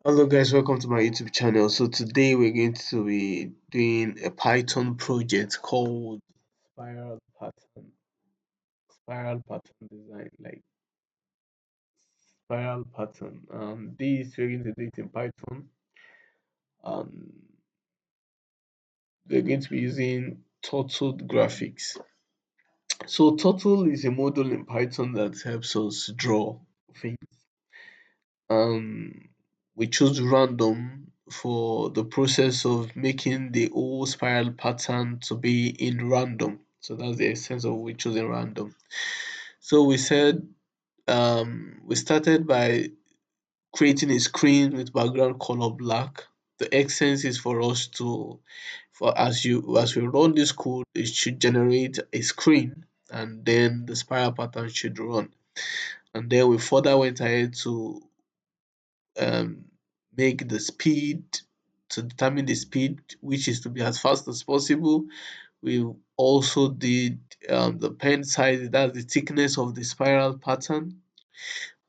Hello guys, welcome to my YouTube channel. So today we're going to be doing a Python project called spiral pattern design, like spiral pattern. This we're going to do it in Python. Um, we're going to be using Turtle graphics. So Turtle is a module in Python that helps us draw things. Um, we choose random for the process of making the whole spiral pattern to be in random. So that's the essence of we choosing random. So we said we started by creating a screen with background color black. The essence is for us to for as we run this code, it should generate a screen and then the spiral pattern should run. And then we further went ahead to um, make the speed to determine the speed which is to be as fast as possible. We also did the pen size, that's the thickness of the spiral pattern,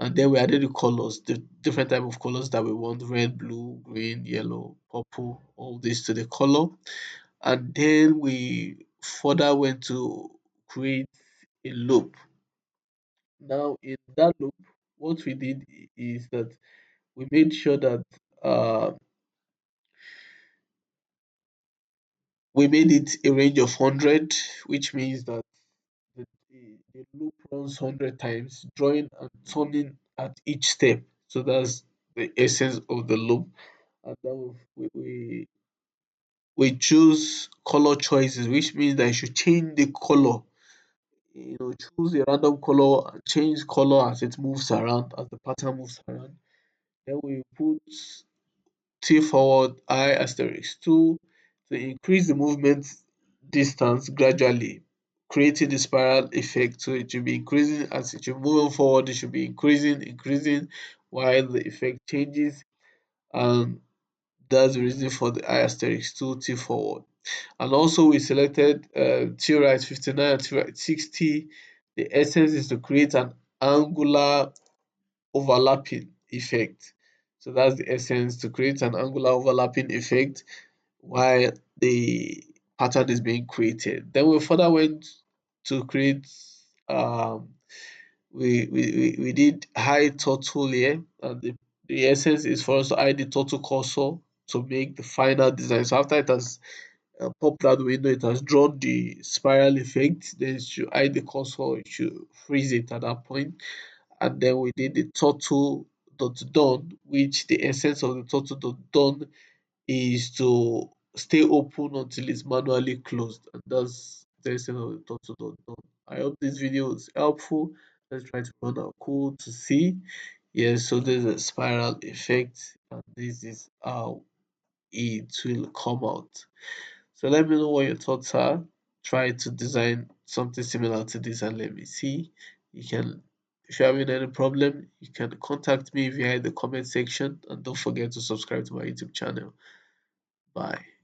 and then we added the colors, the different type of colors that we want: red, blue, green, yellow, purple, all this to the color. And then we further went to create a loop. Now in that loop, what we did is that we made sure that uh, we made it a range of 100, which means that the loop runs 100 times, drawing and turning at each step. So that's the essence of the loop. And then we choose color choices, which means that you should change the color. Choose a random color and change color as it moves around, as the pattern moves around. Then we put T forward I asterisk 2 to increase the movement distance gradually, creating the spiral effect. So it should be increasing as it should move forward, it should be increasing while the effect changes. And that's the reason for the I asterisk 2 T forward. And also we selected T right 59 and T right 60. The essence is to create an angular overlapping effect. So that's the essence, to create an angular overlapping effect while the pattern is being created. Then we further went to create we did hide turtle here, and the essence is for us to hide the turtle cursor to make the final design. So after it has popped out the window, it has drawn the spiral effect, then it should hide the cursor, it should freeze it at that point. And then we did the turtle dot done, which the essence of the turtle dot done is to stay open until it's manually closed, and that's the essence of the turtle dot done. I hope this video is helpful. Let's try to run our code to see. Yes, so there's a spiral effect, and this is how it will come out. So let me know what your thoughts are. Try to design something similar to this and let me see. You can, if you're having any problem, you can contact me via the comment section, and don't forget to subscribe to my YouTube channel. Bye.